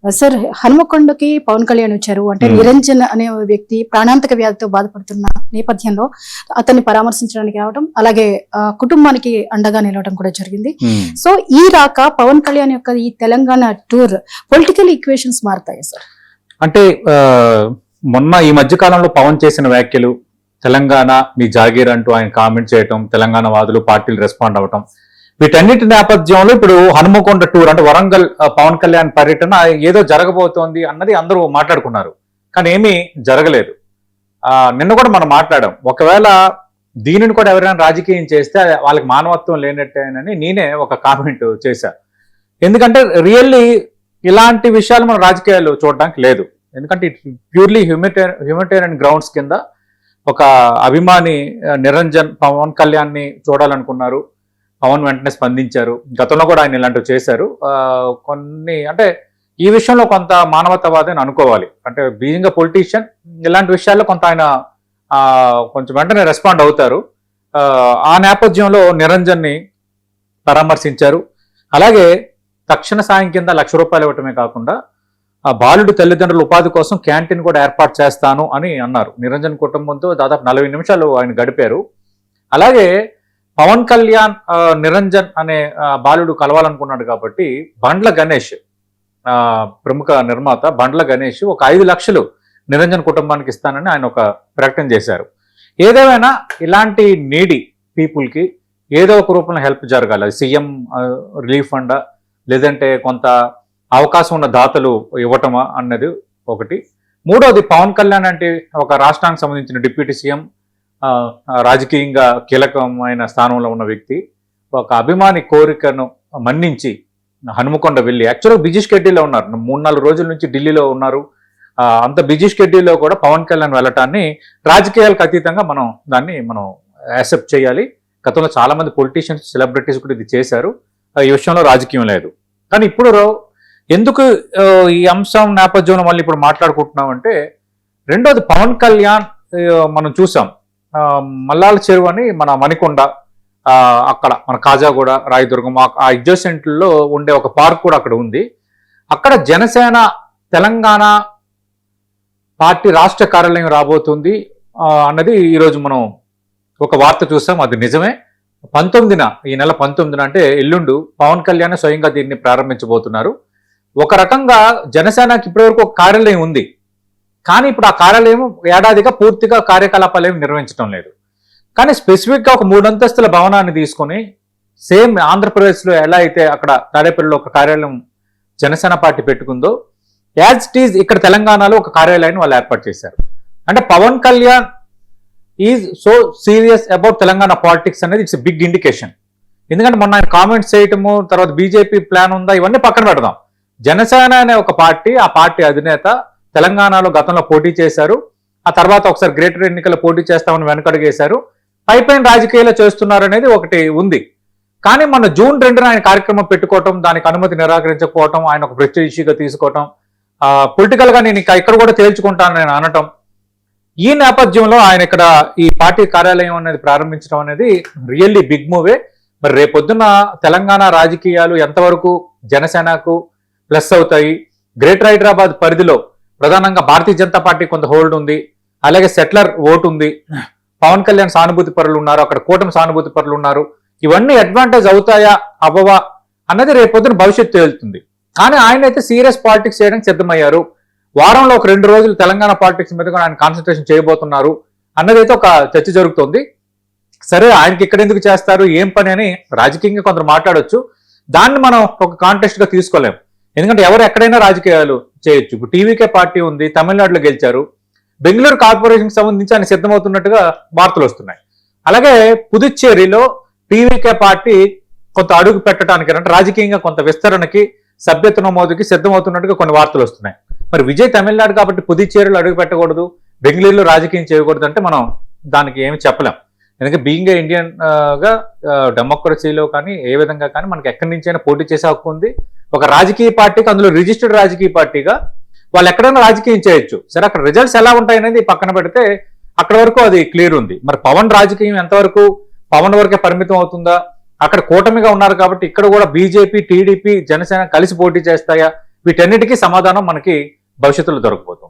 Sir, హనుమకొండకి Pawan Kalyan వచ్చారు అంటే నిరంజన్ అనే వ్యక్తి ప్రాణాంతక వ్యాధితో బాధపడుతున్న నేపథ్యంలో అతన్ని పరామర్శించడానికి రావడం, అలాగే కుటుంబానికి అండగా నిలవడం కూడా జరిగింది. సో ఈ రాక పవన్ కళ్యాణ్ యొక్క ఈ తెలంగాణ టూర్ పొలిటికల్ ఈక్వేషన్స్ మారుతాయి సార్? అంటే మొన్న ఈ మధ్య కాలంలో పవన్ చేసిన వ్యాఖ్యలు, తెలంగాణ మీ జాగీర్ అంటూ ఆయన కామెంట్ చేయటం, తెలంగాణ వాదులు పార్టీలు రెస్పాండ్ అవటం, వీటన్నిటి నేపథ్యంలో ఇప్పుడు హనుమకొండ టూర్ అంటే వరంగల్ పవన్ కళ్యాణ్ పర్యటన ఏదో జరగబోతోంది అన్నది అందరూ మాట్లాడుకున్నారు. కానీ ఏమీ జరగలేదు. నిన్న కూడా మనం మాట్లాడాం, ఒకవేళ దీనిని కూడా ఎవరైనా రాజకీయం చేస్తే వాళ్ళకి మానవత్వం లేనట్టేనని నేనే ఒక కామెంట్ చేశా. ఎందుకంటే రియల్లీ ఇలాంటి విషయాలు మన రాజకీయాలు చూడడానికి లేదు. ఎందుకంటే ఇట్ ప్యూర్లీ హ్యూమనిటేరియన్ గ్రౌండ్స్ కింద ఒక అభిమాని నిరంజన్ పవన్ కళ్యాణ్ని చూడాలనుకున్నారు. పవన్ వెంటనే స్పందించారు. గతంలో కూడా ఆయన ఇలాంటివి చేశారు. కొన్ని అంటే ఈ విషయంలో కొంత మానవతావాది అని అనుకోవాలి. అంటే బీయింగ్ అ పొలిటీషియన్ ఇలాంటి విషయాల్లో కొంత ఆయన కొంచెం వెంటనే రెస్పాండ్ అవుతారు. ఆ నేపథ్యంలో నిరంజన్ని పరామర్శించారు. అలాగే తక్షణ సాయం కింద ₹1,00,000 ఇవ్వటమే కాకుండా ఆ బాలుడు తల్లిదండ్రుల ఉపాధి కోసం క్యాంటీన్ కూడా ఏర్పాటు చేస్తాను అని అన్నారు. నిరంజన్ కుటుంబంతో దాదాపు 40 నిమిషాలు ఆయన గడిపారు. అలాగే పవన్ కళ్యాణ్ నిరంజన్ అనే బాలుడు కలవాలనుకున్నాడు కాబట్టి బండ్ల గణేష్, ప్రముఖ నిర్మాత బండ్ల గణేష్ ఒక 5 లక్షలు నిరంజన్ కుటుంబానికి ఇస్తానని ఆయన ఒక ప్రకటన చేశారు. ఏదేమైనా ఇలాంటి నీడీ పీపుల్కి ఏదో ఒక రూపంలో హెల్ప్ జరగాలి. సీఎం రిలీఫ్ ఫండ్ లేదంటే కొంత అవకాశం ఉన్న దాతలు ఇవ్వటమా అన్నది ఒకటి. మూడోది, పవన్ కళ్యాణ్ అంటే ఒక రాష్ట్రానికి సంబంధించిన డిప్యూటీ సీఎం, రాజకీయంగా కీలకమైన స్థానంలో ఉన్న వ్యక్తి, ఒక అభిమాని కోరికను మన్నించి హనుమకొండ వెళ్ళి, యాక్చువల్గా బిజీ షెడ్యూల్లో ఉన్నారు, 3-4 రోజుల నుంచి ఢిల్లీలో ఉన్నారు. అంత బిజీ షెడ్యూల్లో కూడా పవన్ కళ్యాణ్ వెళ్ళటాన్ని రాజకీయాలకు అతీతంగా దాన్ని మనం యాక్సెప్ట్ చేయాలి. గతంలో చాలా మంది పొలిటీషియన్స్, సెలబ్రిటీస్ కూడా ఇది చేశారు. ఈ విషయంలో రాజకీయం లేదు. కానీ ఇప్పుడు ఎందుకు ఈ అంశం నేపథ్యంలో మళ్ళీ ఇప్పుడు మాట్లాడుకుంటున్నామంటే, రెండోది పవన్ కళ్యాణ్ మనం చూసాం మల్లాల చెరువు అని మన మణికొండ, అక్కడ మన కాజాగూడ, రాయదుర్గం ఆ అడ్జసెంట్లో ఉండే ఒక పార్క్ కూడా అక్కడ ఉంది. అక్కడ జనసేన తెలంగాణ పార్టీ రాష్ట్ర కార్యాలయం రాబోతుంది అన్నది ఈరోజు మనం ఒక వార్త చూసాం. అది నిజమే. 19న, ఈ నెల 19న అంటే ఎల్లుండు పవన్ కళ్యాణ్ స్వయంగా దీన్ని ప్రారంభించబోతున్నారు. ఒక రకంగా జనసేనకి ఇప్పటివరకు ఒక కార్యాలయం ఉంది, కానీ ఇప్పుడు ఆ కార్యాలయం ఏడాదిగా పూర్తిగా కార్యకలాపాలు ఏమి నిర్వహించడం లేదు. కానీ స్పెసిఫిక్గా ఒక 3 అంతస్తుల భవనాన్ని తీసుకొని సేమ్ ఆంధ్రప్రదేశ్లో ఎలా అయితే అక్కడ తాడేపల్లిలో ఒక కార్యాలయం జనసేన పార్టీ పెట్టుకుందో, యాజ్ ఇట్ ఈజ్ ఇక్కడ తెలంగాణలో ఒక కార్యాలయాన్ని వాళ్ళు ఏర్పాటు చేశారు. అంటే Pawan Kalyan is so serious about Telangana politics అనేది ఇట్స్ బిగ్ ఇండికేషన్. ఎందుకంటే మొన్న ఆయన కామెంట్స్ చేయటము, తర్వాత బీజేపీ ప్లాన్ ఉందా, ఇవన్నీ పక్కన పెడదాం. జనసేన అనే ఒక పార్టీ, ఆ పార్టీ అధినేత తెలంగాణలో గతంలో పోటీ చేశారు. ఆ తర్వాత ఒకసారి గ్రేటర్ ఎన్నికల్లో పోటీ చేస్తామని వెనకడుగేశారు. పైపైన రాజకీయాలు చేస్తున్నారు అనేది ఒకటి ఉంది. కానీ మన జూన్ 2న ఆయన కార్యక్రమం పెట్టుకోవటం, దానికి అనుమతి నిరాకరించకపోవటం, ఆయన ఒక ప్రెస్టీజ్ ఇష్యూగా తీసుకోవటం, పొలిటికల్గా నేను ఇక్కడ కూడా తేల్చుకుంటాను నేను అనటం, ఈ నేపథ్యంలో ఆయన ఇక్కడ ఈ పార్టీ కార్యాలయం అనేది ప్రారంభించడం అనేది రియల్లీ బిగ్ మూవే. మరి రేపొద్దున తెలంగాణ రాజకీయాలు ఎంతవరకు జనసేనకు ప్లస్ అవుతాయి? గ్రేటర్ హైదరాబాద్ పరిధిలో ప్రధానంగా భారతీయ జనతా పార్టీ కొంత హోల్డ్ ఉంది, అలాగే సెటిలర్ ఓటు ఉంది, పవన్ కళ్యాణ్ సానుభూతి పరులు ఉన్నారు, అక్కడ కూటమి సానుభూతి పరులు ఉన్నారు. ఇవన్నీ అడ్వాంటేజ్ అవుతాయా అవ్వవా అన్నది రేపొద్దున భవిష్యత్తు తేలుతుంది. కానీ ఆయన అయితే సీరియస్ పాలిటిక్స్ చేయడానికి సిద్ధమయ్యారు. వారంలో ఒక 2 రోజులు తెలంగాణ పాలిటిక్స్ మీద కూడా ఆయన కాన్సన్ట్రేషన్ చేయబోతున్నారు అన్నదైతే ఒక చర్చ జరుగుతోంది. సరే, ఆయనకి ఇక్కడ ఎందుకు చేస్తారు, ఏం పని అని రాజకీయంగా కొందరు మాట్లాడొచ్చు. దాన్ని మనం ఒక కాంటెస్ట్ గా తీసుకోలేం. ఎందుకంటే ఎవరు ఎక్కడైనా రాజకీయాలు చేయొచ్చు. ఇప్పుడు టీవీకే పార్టీ ఉంది, తమిళనాడులో గెలిచారు. బెంగళూరు కార్పొరేషన్కి సంబంధించి ఆయన సిద్ధమవుతున్నట్టుగా వార్తలు వస్తున్నాయి. అలాగే పుదుచ్చేరిలో టీవీకే పార్టీ కొంత అడుగు పెట్టడానికి అంటే రాజకీయంగా కొంత విస్తరణకి, సభ్యత నమోదుకి సిద్ధమవుతున్నట్టుగా కొన్ని వార్తలు వస్తున్నాయి. మరి విజయ్ తమిళనాడు కాబట్టి పుదుచ్చేరిలో అడుగు పెట్టకూడదు, బెంగళూరులో రాజకీయం చేయకూడదు అంటే మనం దానికి ఏమి చెప్పలేం. ఎందుకంటే బీయింగ్ ఇండియన్ గా డెమోక్రసీలో కానీ ఏ విధంగా కానీ మనకి ఎక్కడి నుంచి అయినా పోటీ చేసే హక్కు ఉంది. ఒక రాజకీయ పార్టీకి, అందులో రిజిస్టర్డ్ రాజకీయ పార్టీగా వాళ్ళు ఎక్కడైనా రాజకీయం చేయొచ్చు. సరే, అక్కడ రిజల్ట్స్ ఎలా ఉంటాయనేది పక్కన పెడితే అక్కడ వరకు అది క్లియర్ ఉంది. మరి పవన్ రాజకీయం ఎంతవరకు పవన్ వరకే పరిమితం అవుతుందా? అక్కడ కూటమిగా ఉన్నారు కాబట్టి ఇక్కడ కూడా బీజేపీ, టీడీపీ, జనసేన కలిసి పోటీ చేస్తాయా? వీటన్నిటికీ సమాధానం మనకి భవిష్యత్తులో దొరకబోతుంది.